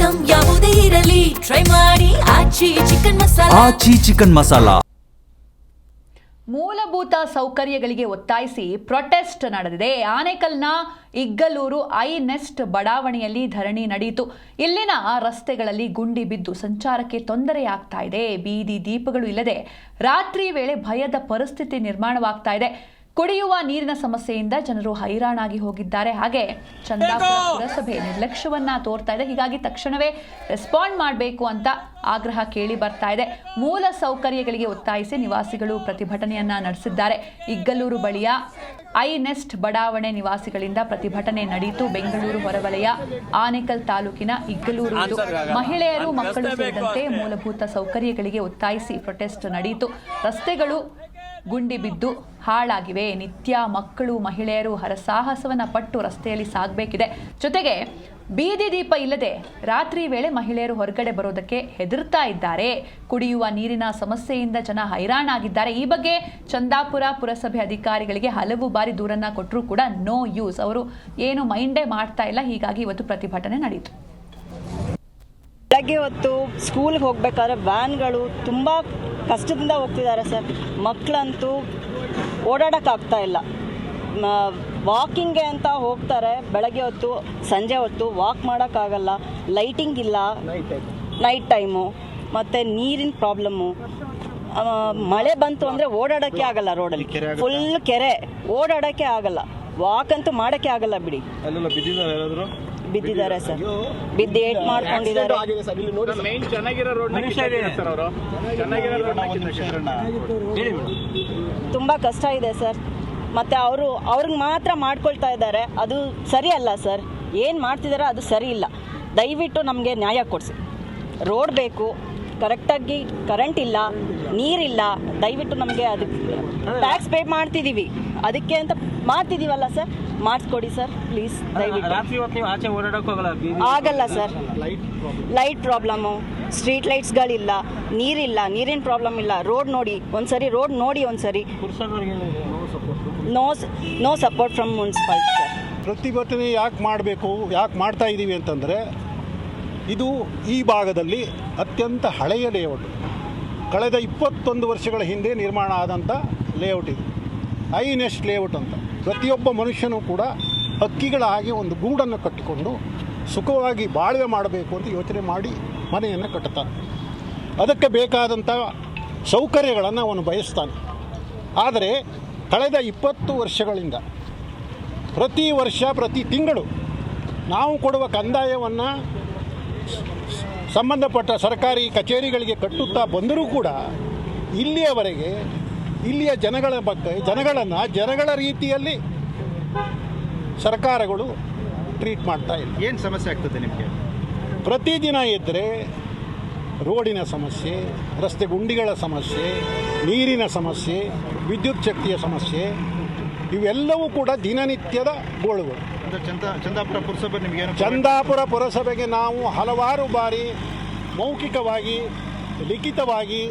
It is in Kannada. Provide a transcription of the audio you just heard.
ಐಟಂ ಯಾವುದೇ ಇರಲಿ ಟ್ರೈ ಮಾಡಿ ಆಚಿ ಚಿಕನ್ ಮಸಾಲಾ. ಮೂಲಭೂತ ಸೌಕರ್ಯಗಳಿಗೆ ಒತ್ತಾಯಿಸಿ ಪ್ರೊಟೆಸ್ಟ್ ನಡೆದಿದೆ. ಆನೇಕಲ್ನ ಇಗ್ಗಲೂರು ಐನೆಸ್ಟ್ ಬಡಾವಣೆಯಲ್ಲಿ ಧರಣಿ ನಡೆಯಿತು. ಇಲ್ಲಿನ ರಸ್ತೆಗಳಲ್ಲಿ ಗುಂಡಿ ಬಿದ್ದು ಸಂಚಾರಕ್ಕೆ ತೊಂದರೆಯಾಗ್ತಾ ಇದೆ. ಬೀದಿ ದೀಪಗಳು ಇಲ್ಲದೆ ರಾತ್ರಿ ವೇಳೆ ಭಯದ ಪರಿಸ್ಥಿತಿ ನಿರ್ಮಾಣವಾಗ್ತಾ ಇದೆ. ಕುಡಿಯುವ ನೀರಿನ ಸಮಸ್ಯೆಯಿಂದ ಜನರು ಹೈರಾಣಾಗಿ ಹೋಗಿದ್ದಾರೆ. ಹಾಗೆ ಚಂದಾಪುರ ಪುರಸಭೆ ನಿರ್ಲಕ್ಷ್ಯವನ್ನ ತೋರ್ತಾ ಇದೆ. ಹೀಗಾಗಿ ತಕ್ಷಣವೇ ರೆಸ್ಪಾಂಡ್ ಮಾಡಬೇಕು ಅಂತ ಆಗ್ರಹ ಕೇಳಿ ಬರ್ತಾ ಇದೆ. ಮೂಲ ಸೌಕರ್ಯಗಳಿಗೆ ಒತ್ತಾಯಿಸಿ ನಿವಾಸಿಗಳು ಪ್ರತಿಭಟನೆಯನ್ನ ನಡೆಸಿದ್ದಾರೆ. ಇಗ್ಗಲೂರು ಬಳಿಯ ಐನೆಸ್ಟ್ ಬಡಾವಣೆ ನಿವಾಸಿಗಳಿಂದ ಪ್ರತಿಭಟನೆ ನಡೆಯಿತು. ಬೆಂಗಳೂರು ಹೊರವಲಯ ಆನೇಕಲ್ ತಾಲೂಕಿನ ಇಗ್ಗಲೂರು ಮಹಿಳೆಯರು ಮಕ್ಕಳು ಸೇರಿದಂತೆ ಮೂಲಭೂತ ಸೌಕರ್ಯಗಳಿಗೆ ಒತ್ತಾಯಿಸಿ ಪ್ರೊಟೆಸ್ಟ್ ನಡೆಯಿತು. ರಸ್ತೆಗಳು ಗುಂಡಿ ಬಿದ್ದು ಹಾಳಾಗಿವೆ. ನಿತ್ಯ ಮಕ್ಕಳು ಮಹಿಳೆಯರು ಹರಸಾಹಸವನ್ನ ಪಟ್ಟು ರಸ್ತೆಯಲ್ಲಿ ಸಾಗಬೇಕಿದೆ. ಜೊತೆಗೆ ಬೀದಿ ದೀಪ ಇಲ್ಲದೆ ರಾತ್ರಿ ವೇಳೆ ಮಹಿಳೆಯರು ಹೊರಗಡೆ ಬರೋದಕ್ಕೆ ಹೆದರ್ತಾ ಇದ್ದಾರೆ. ಕುಡಿಯುವ ನೀರಿನ ಸಮಸ್ಯೆಯಿಂದ ಜನ ಹೈರಾಣಾಗಿದ್ದಾರೆ. ಈ ಬಗ್ಗೆ ಚಂದಾಪುರ ಪುರಸಭೆ ಅಧಿಕಾರಿಗಳಿಗೆ ಹಲವು ಬಾರಿ ದೂರನ್ನ ಕೊಟ್ಟರೂ ಕೂಡ ನೋ ಯೂಸ್. ಅವರು ಏನು ಮೈಂಡೇ ಮಾಡ್ತಾ ಇಲ್ಲ. ಹೀಗಾಗಿ ಇವತ್ತು ಪ್ರತಿಭಟನೆ ನಡೆಯಿತು. ಬೆಳಗ್ಗೆ ಹೊತ್ತು ಸ್ಕೂಲ್ಗೆ ಹೋಗ್ಬೇಕಾದ್ರೆ ವ್ಯಾನ್ಗಳು ತುಂಬ ಕಷ್ಟದಿಂದ ಹೋಗ್ತಿದ್ದಾರೆ ಸರ್. ಮಕ್ಕಳಂತೂ ಓಡಾಡೋಕ್ಕಾಗ್ತಾ ಇಲ್ಲ. ವಾಕಿಂಗ್ಗೆ ಅಂತ ಹೋಗ್ತಾರೆ ಬೆಳಗ್ಗೆ ಹೊತ್ತು, ಸಂಜೆ ಹೊತ್ತು ವಾಕ್ ಮಾಡೋಕ್ಕಾಗಲ್ಲ. ಲೈಟಿಂಗ್ ಇಲ್ಲ ನೈಟ್ ಟೈಮು, ಮತ್ತು ನೀರಿನ ಪ್ರಾಬ್ಲಮ್ಮು. ಮಳೆ ಬಂತು ಅಂದರೆ ಓಡಾಡೋಕ್ಕೆ ಆಗಲ್ಲ. ರೋಡಲ್ಲಿ ಫುಲ್ ಕೆರೆ, ಓಡಾಡೋಕ್ಕೆ ಆಗಲ್ಲ. ವಾಕ್ ಅಂತೂ ಮಾಡೋಕ್ಕೆ ಆಗಲ್ಲ ಬಿಡಿ. ಬಿದ್ದಿದ್ದಾರೆ ಸರ್, ಬಿದ್ದು ಏಟ್ ಮಾಡ್ಕೊಂಡಿದ್ದಾರೆ. ತುಂಬ ಕಷ್ಟ ಇದೆ ಸರ್. ಮತ್ತು ಅವ್ರಿಗೆ ಮಾತ್ರ ಮಾಡ್ಕೊಳ್ತಾ ಇದ್ದಾರೆ. ಅದು ಸರಿ ಅಲ್ಲ ಸರ್. ಏನು ಮಾಡ್ತಿದ್ದಾರೆ ಅದು ಸರಿ ಇಲ್ಲ. ದಯವಿಟ್ಟು ನಮಗೆ ನ್ಯಾಯ ಕೊಡಿಸಿ. ರೋಡ್ ಬೇಕು, ಕರೆಕ್ಟಾಗಿ ಕರೆಂಟ್ ಇಲ್ಲ, ನೀರಿಲ್ಲ. ದಯವಿಟ್ಟು ನಮಗೆ ಅದಕ್ಕೆ ಟ್ಯಾಕ್ಸ್ ಪೇ ಮಾಡ್ತಿದ್ದೀವಿ, ಅದಕ್ಕೆ ಅಂತ ಮಾಡ್ತಿದ್ದೀವಲ್ಲ ಸರ್, ಮಾಡಿಸ್ಕೊಡಿ ಸರ್ ಪ್ಲೀಸ್. ದಯವಿಟ್ಟು ಆಗಲ್ಲ ಸರ್. ಲೈಟ್ ಪ್ರಾಬ್ಲಮ್ಮು, ಸ್ಟ್ರೀಟ್ ಲೈಟ್ಸ್ಗಳಿಲ್ಲ, ನೀರಿಲ್ಲ, ನೀರಿನ ಪ್ರಾಬ್ಲಮ್ ಇಲ್ಲ. ರೋಡ್ ನೋಡಿ ಒಂದ್ಸರಿ, ರೋಡ್ ನೋಡಿ ಒಂದ್ಸರಿ. No support from municipality sir. ಪ್ರತಿಭಟನೆ ಯಾಕೆ ಮಾಡಬೇಕು, ಯಾಕೆ ಮಾಡ್ತಾ ಇದ್ದೀವಿ ಅಂತಂದರೆ, ಇದು ಈ ಭಾಗದಲ್ಲಿ ಅತ್ಯಂತ ಹಳೆಯ ಲೇಔಟ್. ಕಳೆದ 21 ವರ್ಷಗಳ ಹಿಂದೆ ನಿರ್ಮಾಣ ಆದಂಥ ಲೇಔಟ್ ಇದು. ಐನೆಸ್ಟ್ ಲೇಔಟ್ ಅಂತ. ಪ್ರತಿಯೊಬ್ಬ ಮನುಷ್ಯನೂ ಕೂಡ ಹಕ್ಕಿಗಳ ಹಾಗೆ ಒಂದು ಗೂಡನ್ನು ಕಟ್ಟಿಕೊಂಡು ಸುಖವಾಗಿ ಬಾಳ್ವೆ ಮಾಡಬೇಕು ಅಂತ ಯೋಚನೆ ಮಾಡಿ ಮನೆಯನ್ನು ಕಟ್ಟುತ್ತಾನೆ. ಅದಕ್ಕೆ ಬೇಕಾದಂಥ ಸೌಕರ್ಯಗಳನ್ನು ಅವನು ಬಯಸ್ತಾನೆ. ಆದರೆ ಕಳೆದ 20 ವರ್ಷಗಳಿಂದ ಪ್ರತಿ ವರ್ಷ ಪ್ರತಿ ತಿಂಗಳು ನಾವು ಕೊಡುವ ಕಂದಾಯವನ್ನು ಸಂಬಂಧಪಟ್ಟ ಸರ್ಕಾರಿ ಕಚೇರಿಗಳಿಗೆ ಕಟ್ಟುತ್ತಾ ಬಂದರೂ ಕೂಡ ಇಲ್ಲಿಯವರೆಗೆ ಇಲ್ಲಿಯ ಜನಗಳ ಬಗ್ಗೆ ಜನಗಳ ರೀತಿಯಲ್ಲಿ ಸರ್ಕಾರಗಳು ಟ್ರೀಟ್ ಮಾಡ್ತಾ ಇಲ್ಲ. ಏನು ಸಮಸ್ಯೆ ಆಗ್ತದೆ ನಿಮಗೆ? ಪ್ರತಿದಿನ ಇದ್ದರೆ ರೋಡಿನ ಸಮಸ್ಯೆ, ರಸ್ತೆ ಗುಂಡಿಗಳ ಸಮಸ್ಯೆ, ನೀರಿನ ಸಮಸ್ಯೆ, ವಿದ್ಯುತ್ ಶಕ್ತಿಯ ಸಮಸ್ಯೆ, ಇವೆಲ್ಲವೂ ಕೂಡ ದಿನನಿತ್ಯದ ಗೋಳುಗಳು. ಚಂದಾಪುರ ಪುರಸಭೆ ನಿಮಗೇನು? ಚಂದಾಪುರ ಪುರಸಭೆಗೆ ನಾವು ಹಲವಾರು ಬಾರಿ ಮೌಖಿಕವಾಗಿ, ಲಿಖಿತವಾಗಿ